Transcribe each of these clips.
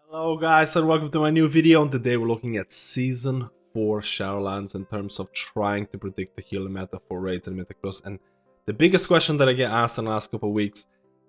Hello guys and welcome to my new video, and today we're looking at Season 4 Shadowlands in terms of trying to predict the healer meta for raids and Mythic Plus. And the biggest question that I get asked in the last couple of weeks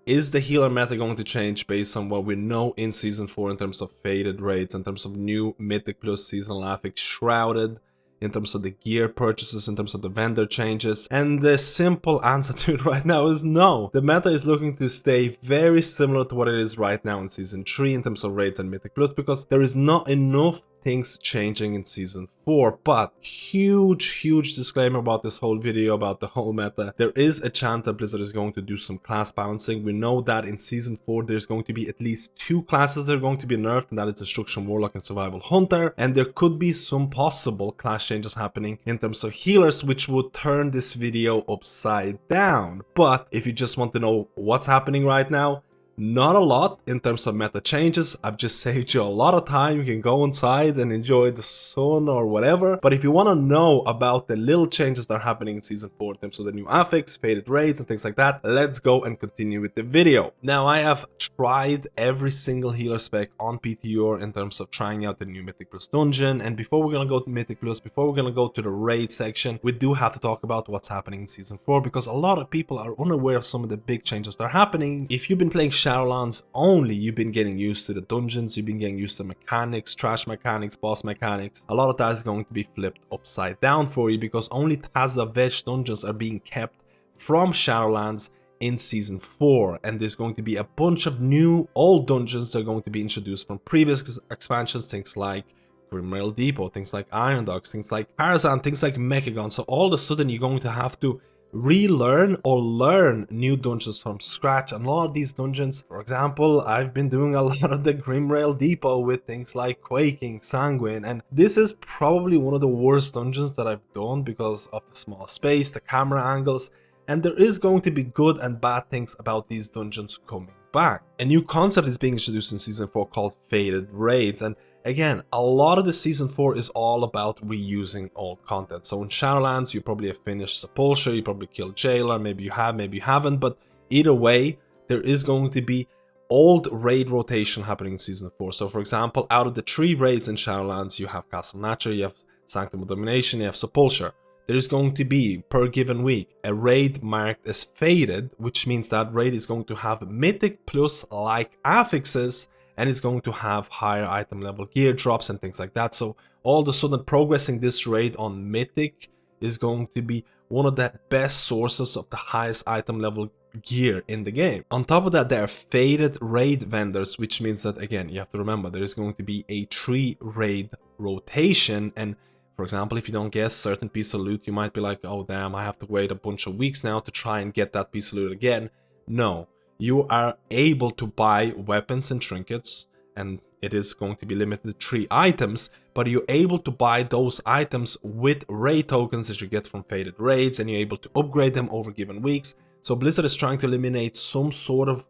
is the healer meta going to change based on what we know in Season 4 in terms of faded raids, in terms of new Mythic Plus seasonal Affix, Shrouded, in terms of the gear purchases, in terms of the vendor changes? And the simple answer to it right now is no. The meta is looking to stay very similar to what it is right now in Season 3 in terms of raids and Mythic Plus, because there is not enough things changing in Season 4. But huge disclaimer about this whole video, about the whole meta: there is a chance that Blizzard is going to do some class balancing. We know that in Season 4 there's going to be at least two classes that are going to be nerfed, and that is Destruction Warlock and Survival Hunter, and there could be some possible class changes happening in terms of healers, which would turn this video upside down. But if you just want to know what's happening right now, not a lot in terms of meta changes. I've just saved you a lot of time. You can go inside and enjoy the sun or whatever. But if you want to know about the little changes that are happening in Season 4 in terms of the new affix, faded raids and things like that, let's go and continue with the video. Now, I have tried every single healer spec on PTR in terms of trying out the new Mythic Plus dungeon. And before we're going to go to Mythic Plus, before we're going to go to the raid section, we do have to talk about what's happening in Season 4, because a lot of people are unaware of some of the big changes that are happening. If you've been playing Shadowlands only, you've been getting used to the dungeons, you've been getting used to mechanics, trash mechanics, boss mechanics. A lot of that is going to be flipped upside down for you, because only Taza Veg dungeons are being kept from Shadowlands in Season 4, and there's going to be a bunch of new old dungeons that are going to be introduced from previous expansions, things like Grimrail Depot, things like Iron Dogs, things like Parazan, things like Mechagon. So all of a sudden you're going to have to relearn or learn new dungeons from scratch. And a lot of these dungeons, for example, I've been doing a lot of the Grimrail Depot with things like Quaking, Sanguine, and this is probably one of the worst dungeons that I've done because of the small space, the camera angles. And there is going to be good and bad things about these dungeons coming back. A new concept is being introduced in Season 4 called Faded Raids, and again, a lot of the Season 4 is all about reusing old content. So in Shadowlands, you probably have finished Sepulchre, you probably killed Jailer, maybe you have, maybe you haven't, but either way, there is going to be old raid rotation happening in Season 4. So for example, out of the 3 raids in Shadowlands, you have Castle Nature, you have Sanctum of Domination, you have Sepulchre. There is going to be, per given week, a raid marked as faded, which means that raid is going to have Mythic Plus like affixes, and it's going to have higher item level gear drops and things like that. So all of a sudden, progressing this raid on Mythic is going to be one of the best sources of the highest item level gear in the game. On top of that, there are faded raid vendors, which means that, again, you have to remember there is going to be a 3 raid rotation. And for example, if you don't get a certain piece of loot, you might be like, oh damn, I have to wait a bunch of weeks now to try and get that piece of loot again. No, you are able to buy weapons and trinkets, and it is going to be limited to 3 items, but you're able to buy those items with raid tokens that you get from faded raids, and you're able to upgrade them over given weeks. So Blizzard is trying to eliminate some sort of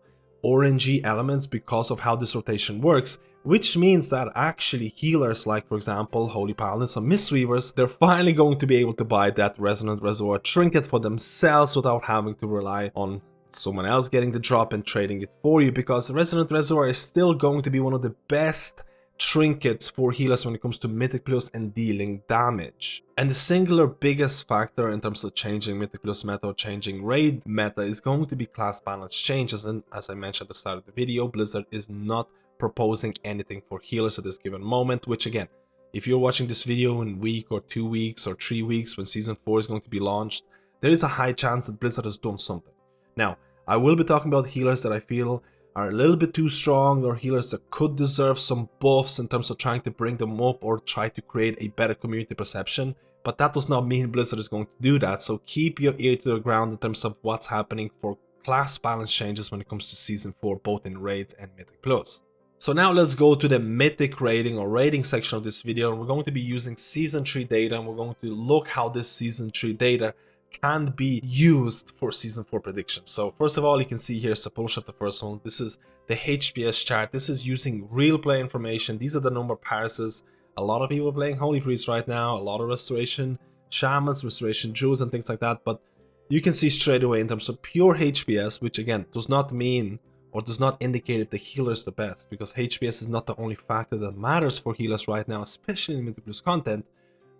RNG elements because of how this rotation works, which means that actually healers like, for example, Holy Paladins or Mistweavers, they're finally going to be able to buy that Resonant Reservoir trinket for themselves without having to rely on someone else getting the drop and trading it for you, because Resonant Reservoir is still going to be one of the best trinkets for healers when it comes to Mythic Plus and dealing damage. And the singular biggest factor in terms of changing Mythic Plus meta or changing raid meta is going to be class balance changes. And as I mentioned at the start of the video, Blizzard is not proposing anything for healers at this given moment, which again, if you're watching this video in a week or 2 weeks or 3 weeks when Season 4 is going to be launched, there is a high chance that Blizzard has done something. Now, I will be talking about healers that I feel are a little bit too strong, or healers that could deserve some buffs in terms of trying to bring them up or try to create a better community perception. But that does not mean Blizzard is going to do that. So keep your ear to the ground in terms of what's happening for class balance changes when it comes to Season 4, both in raids and Mythic Plus. So now let's go to the Mythic rating or rating section of this video. We're going to be using Season 3 data, and we're going to look how this Season 3 data can be used for Season 4 predictions. So first of all, you can see here Sepulchre, the first one. This is the HPS chart. This is using real play information. These are the number of parses. A lot of people are playing Holy Priest right now, a lot of Restoration Shamans, Restoration Druids and things like that. But you can see straight away in terms of pure HPS, which again does not mean or does not indicate if the healer is the best, because HPS is not the only factor that matters for healers right now, especially in Mythic Plus content.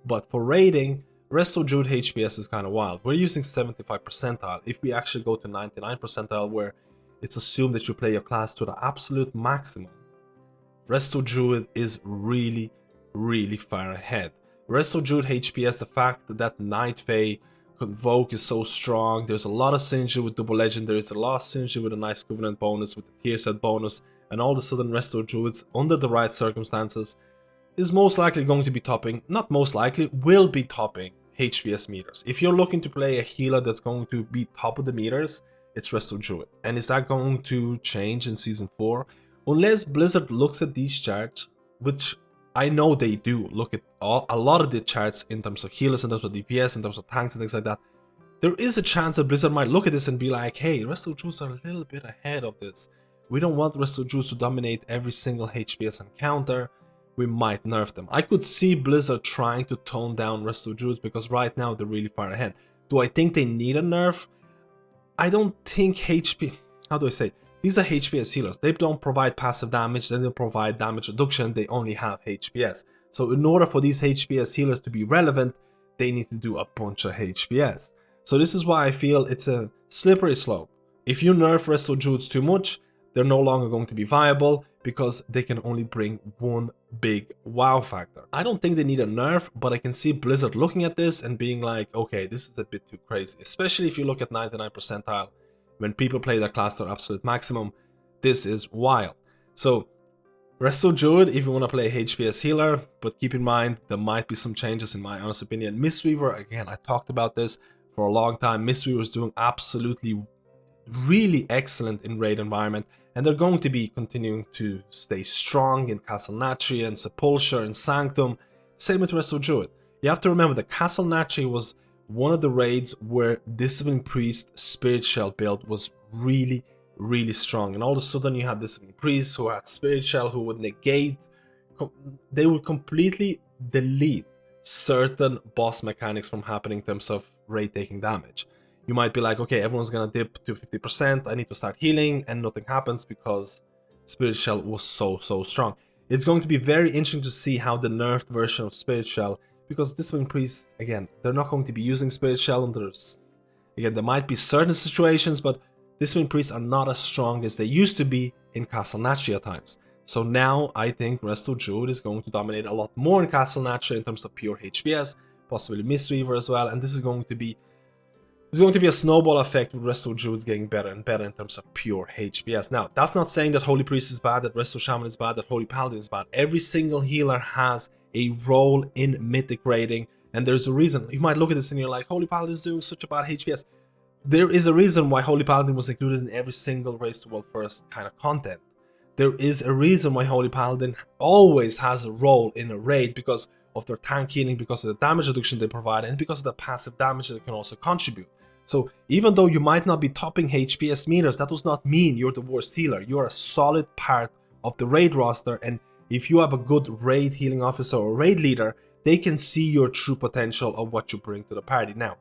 But for raiding, Resto Druid HPS is kind of wild. We're using 75 percentile. If we actually go to 99 percentile, where it's assumed that you play your class to the absolute maximum, Resto Druid is really, really far ahead. Resto Druid HPS, the fact that Night Fae Convoke is so strong, there's a lot of synergy with Double Legend, there's a lot of synergy with a nice Covenant bonus, with the tier set bonus, and all of a sudden Resto Druids, under the right circumstances, is most likely going to be topping, not most likely, will be topping HPS meters. If you're looking to play a healer that's going to be top of the meters, it's Resto Druid. And is that going to change in Season 4? Unless Blizzard looks at these charts, which I know they do look at a lot of the charts in terms of healers, in terms of DPS, in terms of tanks and things like that. There is a chance that Blizzard might look at this and be like, hey, Resto Druids are a little bit ahead of this. We don't want Resto Druids to dominate every single HPS encounter. We might nerf them. I could see Blizzard trying to tone down Resto Druids because right now they're really far ahead. Do I think they need a nerf? I don't think how do I say? These are HPS healers. They don't provide passive damage, they don't provide damage reduction, they only have HPS. So in order for these HPS healers to be relevant, they need to do a bunch of HPS. So this is why I feel it's a slippery slope. If you nerf Resto Druids too much, they're no longer going to be viable because they can only bring one big wow factor. I don't think they need a nerf, but I can see Blizzard looking at this and being like, okay, this is a bit too crazy. Especially if you look at 99 percentile. When people play their class to their absolute maximum, this is wild. So, Resto Druid if you want to play a HPS healer, but keep in mind there might be some changes in my honest opinion. Mistweaver, again, I talked about this for a long time. Mistweaver is doing absolutely really excellent in raid environment, and they're going to be continuing to stay strong in Castle Natri and Sepulchre and Sanctum. Same with Resto Druid. You have to remember that Castle Natri was one of the raids where Discipline Priest Spirit Shell build was really, really strong. And all of a sudden you had Discipline Priest who had Spirit Shell who would negate, they would completely delete certain boss mechanics from happening in terms of raid taking damage. You might be like, okay, everyone's gonna dip to 50%, I need to start healing, and nothing happens because Spirit Shell was so strong. It's going to be very interesting to see how the nerfed version of Spirit Shell, because Discipline Priest, again, they're not going to be using Spirit Shell, and again, there might be certain situations, but Discipline Priests are not as strong as they used to be in Castle Natri at times. So now I think Resto Druid is going to dominate a lot more in Castle Natri in terms of pure HPS, possibly Mistweaver as well, and this is going to be a snowball effect with Resto Druids getting better and better in terms of pure HPS. Now, that's not saying that Holy Priest is bad, that Resto Shaman is bad, that Holy Paladin is bad. Every single healer has a role in Mythic raiding, and there's a reason. You might look at this and you're like, Holy Paladin is doing such a bad HPS. There is a reason why Holy Paladin was included in every single Race to World First kind of content. There is a reason why Holy Paladin always has a role in a raid, because of their tank healing, because of the damage reduction they provide, and because of the passive damage they can also contribute. So even though you might not be topping HPS meters, that does not mean you're the worst healer. You're a solid part of the raid roster, and if you have a good raid healing officer or raid leader, they can see your true potential of what you bring to the party. Now,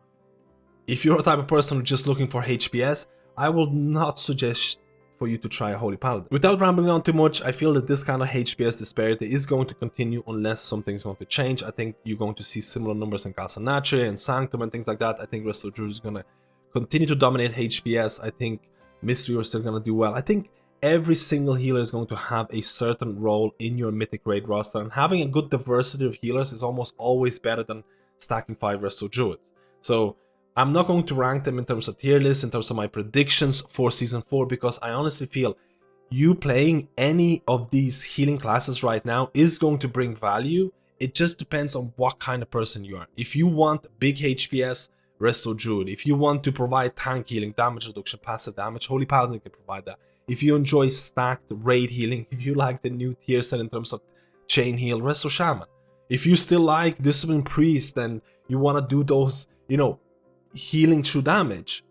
if you're a type of person who's just looking for HPS, I will not suggest for you to try a Holy Paladin. Without rambling on too much, I feel that this kind of HPS disparity is going to continue unless something's going to change. I think you're going to see similar numbers in Castle Natri and Sanctum and things like that. I think Resto Druid is going to continue to dominate HPS. I think Mistweaver is still going to do well. I think every single healer is going to have a certain role in your Mythic raid roster, and having a good diversity of healers is almost always better than stacking 5 Resto Druids. So I'm not going to rank them in terms of tier lists, in terms of my predictions for Season 4, because I honestly feel you playing any of these healing classes right now is going to bring value. It just depends on what kind of person you are. If you want big HPS, Resto Druid. If you want to provide tank healing, damage reduction, passive damage, Holy Paladin can provide that. If you enjoy stacked raid healing, if you like the new tier set in terms of chain heal, Resto Shaman. If you still like Discipline Priest and you want to do those, healing through damage,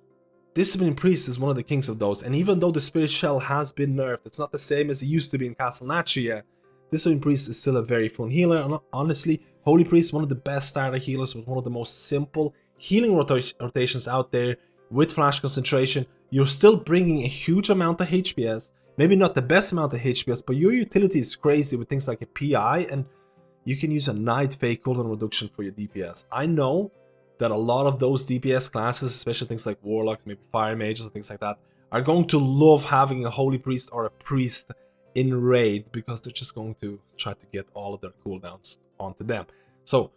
Discipline Priest is one of the kings of those. And even though the Spirit Shell has been nerfed, it's not the same as it used to be in Castle Natri yet, Discipline Priest is still a very fun healer. And honestly, Holy Priest is one of the best starter healers with one of the most simple healing rotations out there, with flash concentration. you're still bringing a huge amount of HPS, maybe not the best amount of HPS, but your utility is crazy with things like a PI, and you can use a Night Fake cooldown reduction for your DPS. I know that a lot of those DPS classes, especially things like Warlocks, maybe Fire Mages and things like that, are going to love having a Holy Priest or a Priest in raid because they're just going to try to get all of their cooldowns onto them. So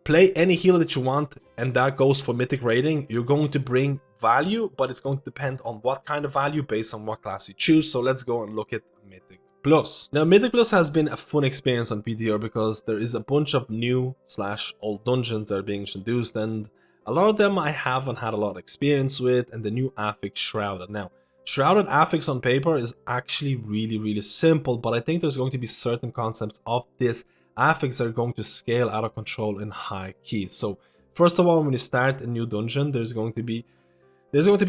play any healer that you want, and that goes for mythic raiding. You're going to bring value, but it's going to depend on what kind of value based on what class you choose. So let's go and look at Mythic Plus. Now, Mythic Plus has been a fun experience on PTR because there is a bunch of new / old dungeons that are being introduced, and a lot of them I haven't had a lot of experience with, and the new Affix Shrouded. Now, Shrouded Affix on paper is actually really simple, but I think there's going to be certain concepts of this Affix are going to scale out of control in high keys. So first of all, when you start a new dungeon, there's going to be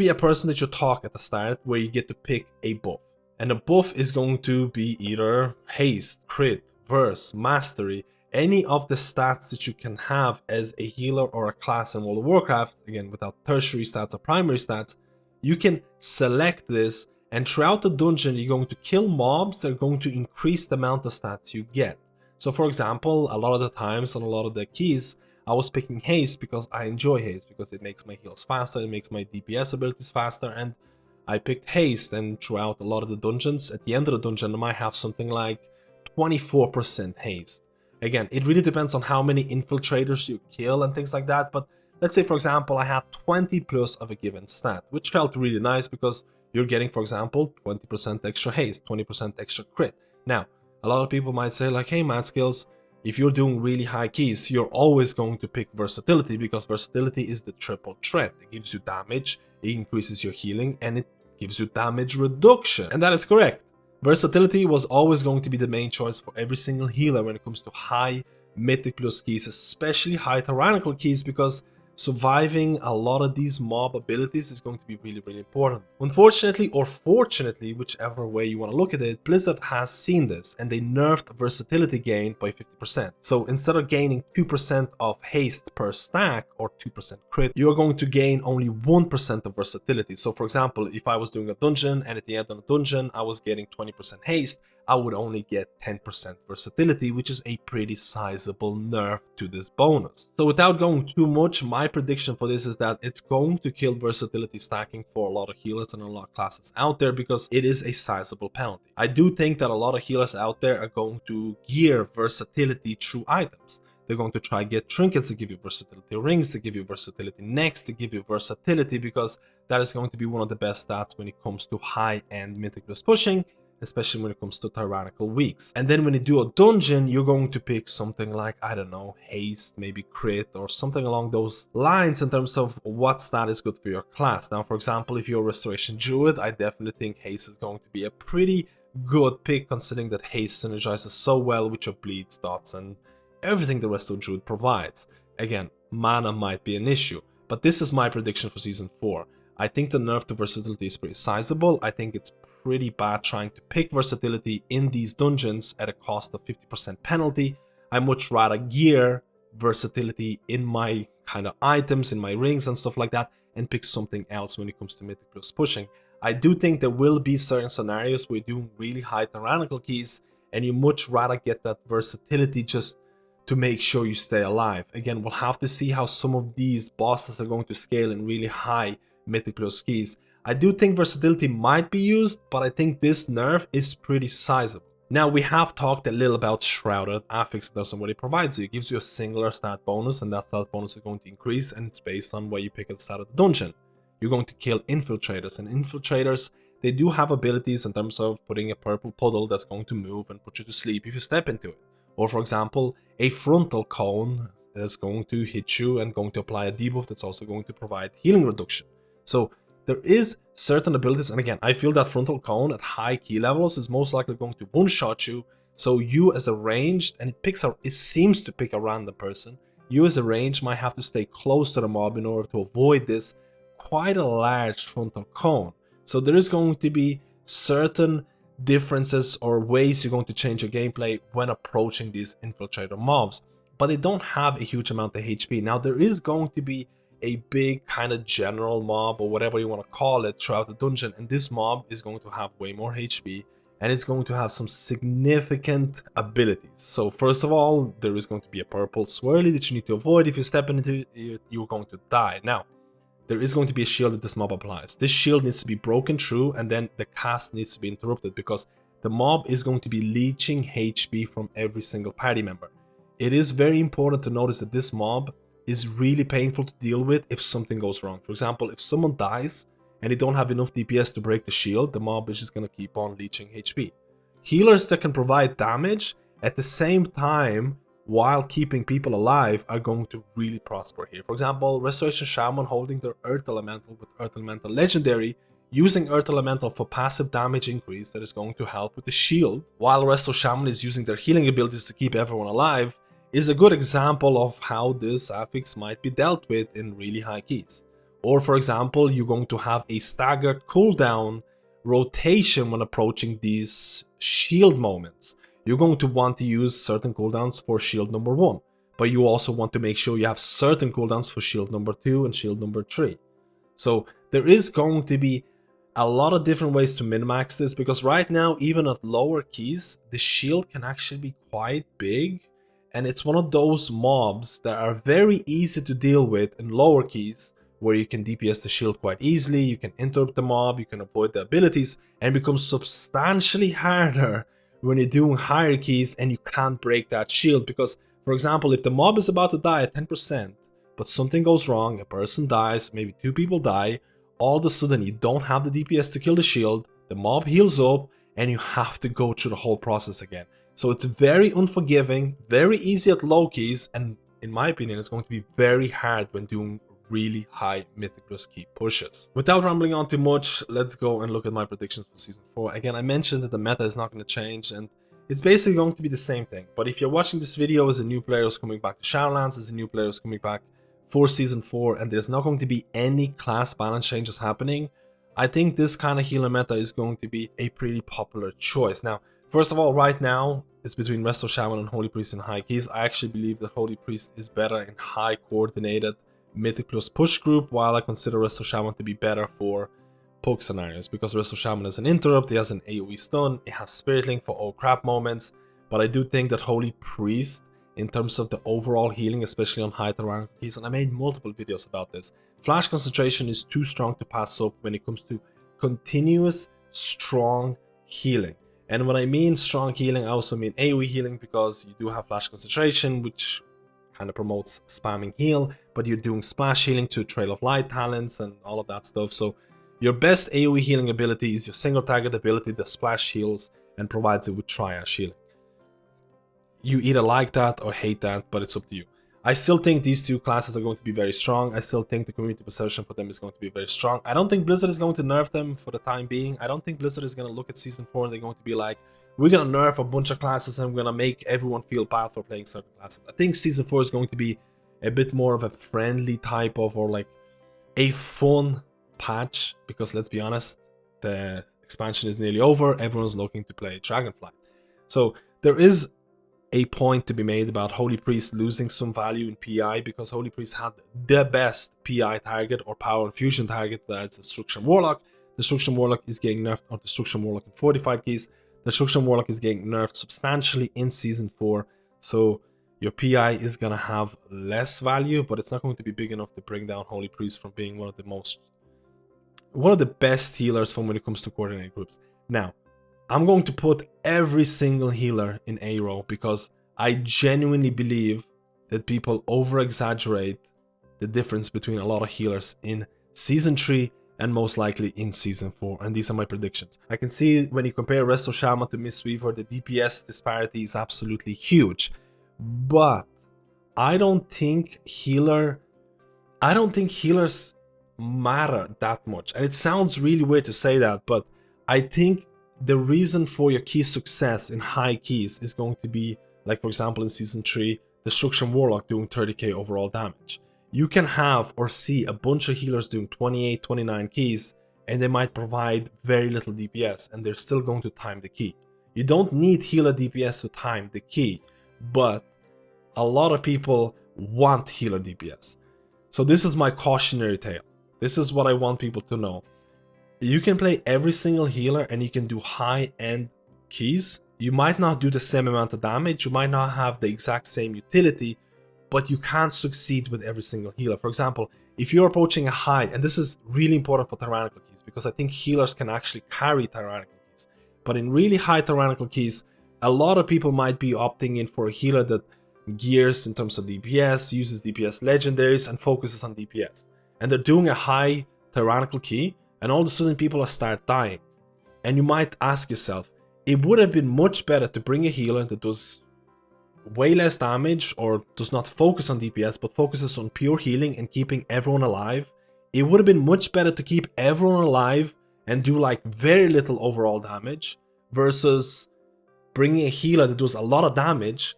a person that you talk at the start where you get to pick a buff. And the buff is going to be either haste, crit, verse, mastery, any of the stats that you can have as a healer or a class in World of Warcraft, again without tertiary stats or primary stats. You can select this, and throughout the dungeon you're going to kill mobs that are going to increase the amount of stats you get. So for example, a lot of the times on a lot of the keys, I was picking haste because I enjoy haste, because it makes my heals faster, it makes my DPS abilities faster, and I picked haste, and throughout a lot of the dungeons, at the end of the dungeon I might have something like 24% haste. Again, it really depends on how many infiltrators you kill and things like that, but let's say for example I had 20 plus of a given stat, which felt really nice because you're getting, for example, 20% extra haste, 20% extra crit. Now, a lot of people might say like, hey MadSkillz, if you're doing really high keys, you're always going to pick versatility, because versatility is the triple threat. It gives you damage, it increases your healing, and it gives you damage reduction. And that is correct. Versatility was always going to be the main choice for every single healer when it comes to high Mythic Plus keys, especially high Tyrannical keys, because surviving a lot of these mob abilities is going to be really important. Unfortunately, or fortunately, whichever way you want to look at it, Blizzard has seen this and they nerfed versatility gain by 50%. So instead of gaining 2% of haste per stack or 2% crit, you are going to gain only 1% of versatility. So for example, if I was doing a dungeon and at the end of the dungeon I was getting 20% haste, I would only get 10% versatility, which is a pretty sizable nerf to this bonus. So without going too much, my prediction for this is that it's going to kill versatility stacking for a lot of healers and a lot of classes out there, because it is a sizable penalty. I do think that a lot of healers out there are going to gear versatility through items. They're going to try get trinkets to give you versatility, rings to give you versatility, necks to give you versatility, because that is going to be one of the best stats when it comes to high-end Mythic Plus pushing, especially when it comes to Tyrannical weeks. And then when you do a dungeon, you're going to pick something like, I don't know, haste, maybe crit, or something along those lines in terms of what stat is good for your class. Now, for example, if you're a Restoration Druid, I definitely think haste is going to be a pretty good pick, considering that haste synergizes so well with your bleeds, dots, and everything the rest of Druid provides. Again, mana might be an issue, but this is my prediction for Season 4. I think the nerf to versatility is pretty sizable. I think it's pretty bad trying to pick versatility in these dungeons at a cost of 50% penalty. I much rather gear versatility in my kind of items, in my rings and stuff like that, and pick something else when it comes to Mythic Plus pushing. I do think there will be certain scenarios where you're doing really high Tyrannical keys and you much rather get that versatility just to make sure you stay alive. Again, we'll have to see how some of these bosses are going to scale in really high Mythic Plus keys. I do think versatility might be used, but I think this nerf is pretty sizable. Now, we have talked a little about Shrouded. Affix doesn't what it provides you. It gives you a singular stat bonus, and that stat bonus is going to increase, and it's based on what you pick at the start of the dungeon. You're going to kill infiltrators, and infiltrators, they do have abilities in terms of putting a purple puddle that's going to move and put you to sleep if you step into it. Or for example, a frontal cone that's going to hit you and going to apply a debuff that's also going to provide healing reduction. So there is certain abilities, and again, I feel that frontal cone at high key levels is most likely going to one-shot you. So you as a ranged, and it seems to pick a random person, you as a ranged might have to stay close to the mob in order to avoid this quite a large frontal cone. So there is going to be certain differences or ways you're going to change your gameplay when approaching these infiltrator mobs, but they don't have a huge amount of HP. Now, there is going to be a big kind of general mob or whatever you want to call it throughout the dungeon, and this mob is going to have way more HP and it's going to have some significant abilities. So first of all, there is going to be a purple swirly that you need to avoid. If you step into it, you're going to die. Now, there is going to be a shield that this mob applies. This shield needs to be broken through, and then the cast needs to be interrupted because the mob is going to be leeching HP from every single party member. It is very important to notice that this mob is really painful to deal with if something goes wrong. For example, if someone dies and they don't have enough DPS to break the shield, the mob is just going to keep on leeching HP. Healers that can provide damage at the same time while keeping people alive are going to really prosper here. For example, Restoration Shaman holding their Earth Elemental with Earth Elemental Legendary, using Earth Elemental for passive damage increase that is going to help with the shield, while Resto Shaman is using their healing abilities to keep everyone alive, is a good example of how this affix might be dealt with in really high keys. Or for example, you're going to have a staggered cooldown rotation when approaching these shield moments. You're going to want to use certain cooldowns for shield number 1, but you also want to make sure you have certain cooldowns for shield number 2 and shield number 3. So there is going to be a lot of different ways to min-max this, because right now, even at lower keys, the shield can actually be quite big, and it's one of those mobs that are very easy to deal with in lower keys, where you can DPS the shield quite easily, you can interrupt the mob, you can avoid the abilities, and becomes substantially harder when you're doing higher keys and you can't break that shield. Because, for example, if the mob is about to die at 10%, but something goes wrong, a person dies, maybe 2 people die, all of a sudden you don't have the DPS to kill the shield, the mob heals up, and you have to go through the whole process again. So it's very unforgiving, very easy at low keys, and in my opinion, it's going to be very hard when doing really high Mythic Plus key pushes. Without rambling on too much, let's go and look at my predictions for Season 4. Again, I mentioned that the meta is not going to change, and it's basically going to be the same thing. But if you're watching this video as a new player who's coming back to Shadowlands, as a new player who's coming back for Season 4, and there's not going to be any class balance changes happening, I think this kind of healer meta is going to be a pretty popular choice. Now, first of all, right now, it's between Resto Shaman and Holy Priest in high keys. I actually believe that Holy Priest is better in high coordinated Mythic Plus push group, while I consider Resto Shaman to be better for poke scenarios, because Resto Shaman is an interrupt, he has an AoE stun, it has Spirit Link for oh crap moments, but I do think that Holy Priest, in terms of the overall healing, especially on high rank keys, and I made multiple videos about this, Flash Concentration is too strong to pass up when it comes to continuous strong healing. And when I mean strong healing, I also mean AoE healing, because you do have Flash Concentration, which kind of promotes spamming heal, but you're doing splash healing to Trail of Light talents and all of that stuff. So your best AoE healing ability is your single target ability that splash heals and provides it with triage healing. You either like that or hate that, but it's up to you. I still think these two classes are going to be very strong. I still think the community perception for them is going to be very strong. I don't think Blizzard is going to nerf them for the time being. I don't think Blizzard is going to look at Season 4 and they're going to be like, we're going to nerf a bunch of classes and we're going to make everyone feel bad for playing certain classes. I think Season 4 is going to be a bit more of a friendly type of, or like a fun patch, because let's be honest, the expansion is nearly over. Everyone's looking to play Dragonflight. So there is a point to be made about Holy Priest losing some value in PI, because Holy Priest had the best PI target or power infusion target, that's Destruction Warlock. Destruction Warlock is getting nerfed on Destruction Warlock in fortified keys. Destruction Warlock is getting nerfed substantially in Season 4, so your PI is gonna have less value, but it's not going to be big enough to bring down Holy Priest from being one of the best healers from when it comes to coordinated groups. Now, I'm going to put every single healer in A row, because I genuinely believe that people over-exaggerate the difference between a lot of healers in Season 3 and most likely in Season 4, and these are my predictions. I can see when you compare Resto Shaman to Mistweaver, the DPS disparity is absolutely huge, but I don't think healers matter that much. And it sounds really weird to say that, but I think the reason for your key success in high keys is going to be, like for example in Season 3, Destruction Warlock doing 30k overall damage. You can have or see a bunch of healers doing 28, 29 keys, and they might provide very little DPS, and they're still going to time the key. You don't need healer DPS to time the key, but a lot of people want healer DPS. So this is my cautionary tale. This is what I want people to know. You can play every single healer and you can do high-end keys. You might not do the same amount of damage, you might not have the exact same utility, but you can't succeed with every single healer. For example, if you're approaching a high, and this is really important for tyrannical keys, because I think healers can actually carry tyrannical keys. But in really high tyrannical keys, a lot of people might be opting in for a healer that gears in terms of DPS, uses DPS legendaries, and focuses on DPS. And they're doing a high tyrannical key, and all of a sudden people start dying. And you might ask yourself, it would have been much better to bring a healer that does way less damage or does not focus on DPS but focuses on pure healing and keeping everyone alive. It would have been much better to keep everyone alive and do like very little overall damage versus bringing a healer that does a lot of damage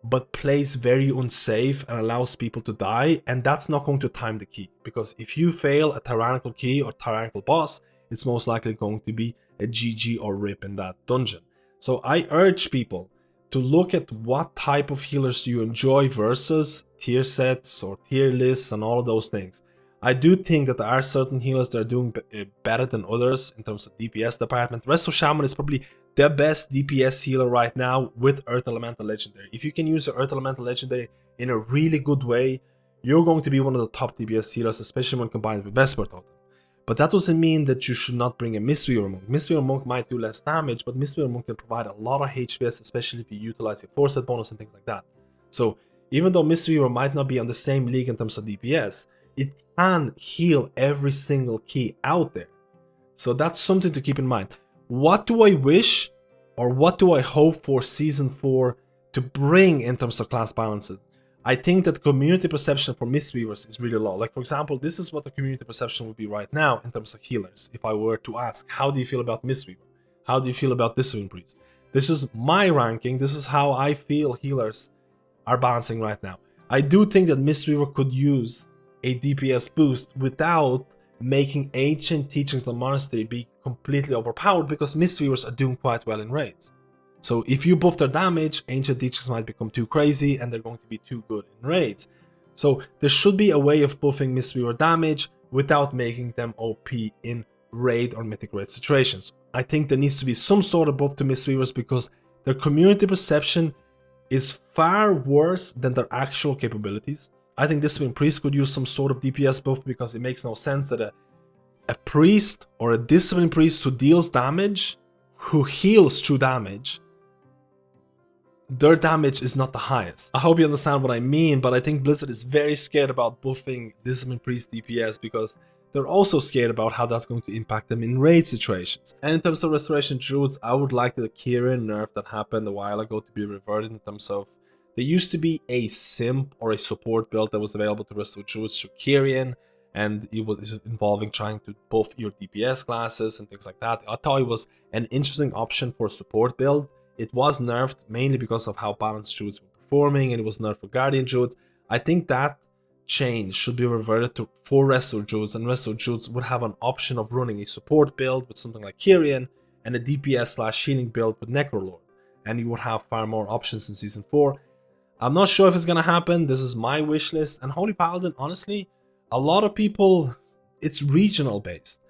but plays very unsafe and allows people to die, and that's not going to time the key, because if you fail a tyrannical key or tyrannical boss, it's most likely going to be a GG or RIP in that dungeon. So I urge people to look at what type of healers do you enjoy versus tier sets or tier lists and all of those things. I do think that there are certain healers that are doing better than others in terms of DPS department. Resto Shaman is probably the best DPS healer right now with Earth Elemental Legendary. If you can use the Earth Elemental Legendary in a really good way, you're going to be one of the top DPS healers, especially when combined with Vesper Totem. But that doesn't mean that you should not bring a Mistweaver Monk. Mistweaver Monk might do less damage, but Mistweaver Monk can provide a lot of HPS, especially if you utilize your Foresight bonus and things like that. So even though Mistweaver might not be on the same league in terms of DPS, it can heal every single key out there. So that's something to keep in mind. What do I wish or what do I hope for Season 4 to bring in terms of class balances? I think that community perception for Mistweavers is really low. Like, for example, this is what the community perception would be right now in terms of healers. If I were to ask, how do you feel about Mistweaver? How do you feel about Discipline Priest? This is my ranking. This is how I feel healers are balancing right now. I do think that Mistweaver could use a DPS boost without making Ancient Teaching to the Monastery be completely overpowered, because Mistweavers are doing quite well in raids. So if you buff their damage, Ancient Teachings might become too crazy and they're going to be too good in raids. So there should be a way of buffing Mistweaver damage without making them OP in raid or mythic raid situations. I think there needs to be some sort of buff to Mistweavers because their community perception is far worse than their actual capabilities. I think Discipline Priest could use some sort of DPS buff, because it makes no sense that a priest or a Discipline Priest who deals damage, who heals through damage, their damage is not the highest. I hope you understand what I mean, but I think Blizzard is very scared about buffing Discipline Priest DPS because they're also scared about how that's going to impact them in raid situations. And in terms of Restoration Druids, I would like the Kyrian nerf that happened a while ago to be reverted in terms of there used to be a simp or a support build that was available to Restore Druids through Kyrian, and it was involving trying to buff your DPS classes and things like that. I thought it was an interesting option for a support build. It was nerfed mainly because of how balanced Druids were performing, and it was nerfed for Guardian Druids. I think that change should be reverted for Restore Druids, and Restore Druids would have an option of running a support build with something like Kyrian and a DPS/healing build with Necrolord, and you would have far more options in Season 4. I'm not sure if it's gonna happen. This is my wish list. And Holy Paladin, honestly, a lot of people, it's regional based.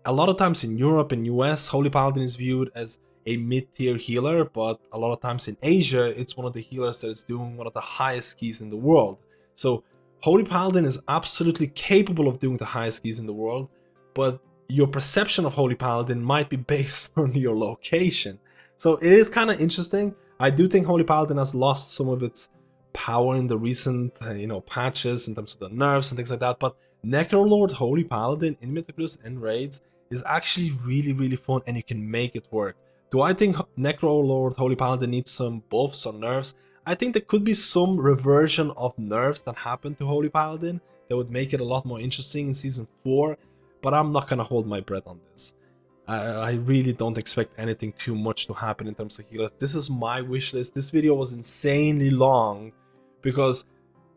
A lot of times in Europe and US, Holy Paladin is viewed as a mid-tier healer, but a lot of times in Asia, it's one of the healers that is doing one of the highest keys in the world. So Holy Paladin is absolutely capable of doing the highest keys in the world, but your perception of Holy Paladin might be based on your location. So it is kind of interesting. I do think Holy Paladin has lost some of its power in the recent patches in terms of the nerfs and things like that, but Necrolord Holy Paladin in Mythicus and raids is actually really fun, and you can make it work. Do I think Necrolord Holy Paladin needs some buffs or nerfs? I think there could be some reversion of nerfs that happen to Holy Paladin that would make it a lot more interesting in Season 4, but I'm not gonna hold my breath on this. I really don't expect anything too much to happen in terms of healers. This is my wish list. This video was insanely long because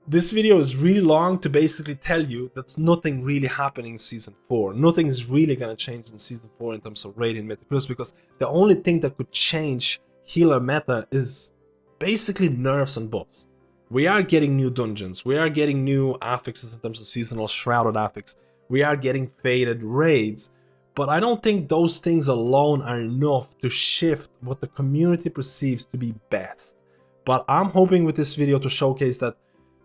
this video is really long to basically tell you that's nothing really happening in Season 4. Nothing is really going to change in Season 4 in terms of raid and Mythic Plus, because the only thing that could change healer meta is basically nerfs and buffs. We are getting new dungeons, we are getting new affixes in terms of seasonal Shrouded affix, we are getting faded raids, but I don't think those things alone are enough to shift what the community perceives to be best. But I'm hoping with this video to showcase that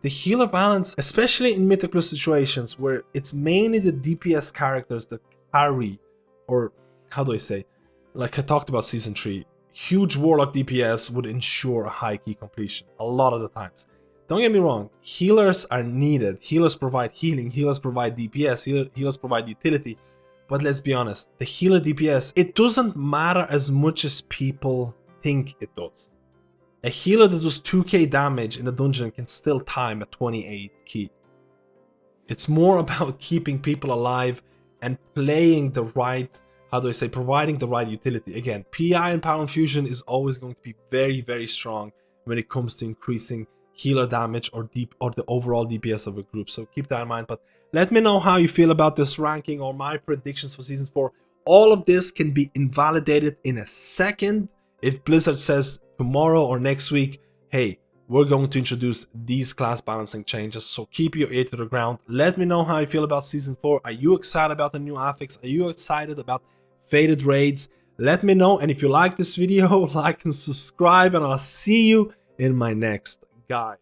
the healer balance, especially in Mythic Plus situations where it's mainly the DPS characters that carry, or how do I say, like I talked about Season 3, huge Warlock DPS would ensure a high key completion a lot of the times. Don't get me wrong, healers are needed, healers provide healing, healers provide DPS, healers provide utility, but let's be honest, the healer DPS, it doesn't matter as much as people think it does. A healer that does 2k damage in a dungeon can still time a 28 key. It's more about keeping people alive and playing the right, how do I say, providing the right utility. Again, PI and Power Infusion is always going to be very, very strong when it comes to increasing healer damage or the overall DPS of a group. So keep that in mind. But let me know how you feel about this ranking or my predictions for Season 4. All of this can be invalidated in a second if Blizzard says tomorrow or next week, hey, we're going to introduce these class balancing changes. So keep your ear to the ground. Let me know how you feel about Season 4. Are you excited about the new affix? Are you excited about faded raids? Let me know. And if you like this video, like and subscribe, and I'll see you in my next guide.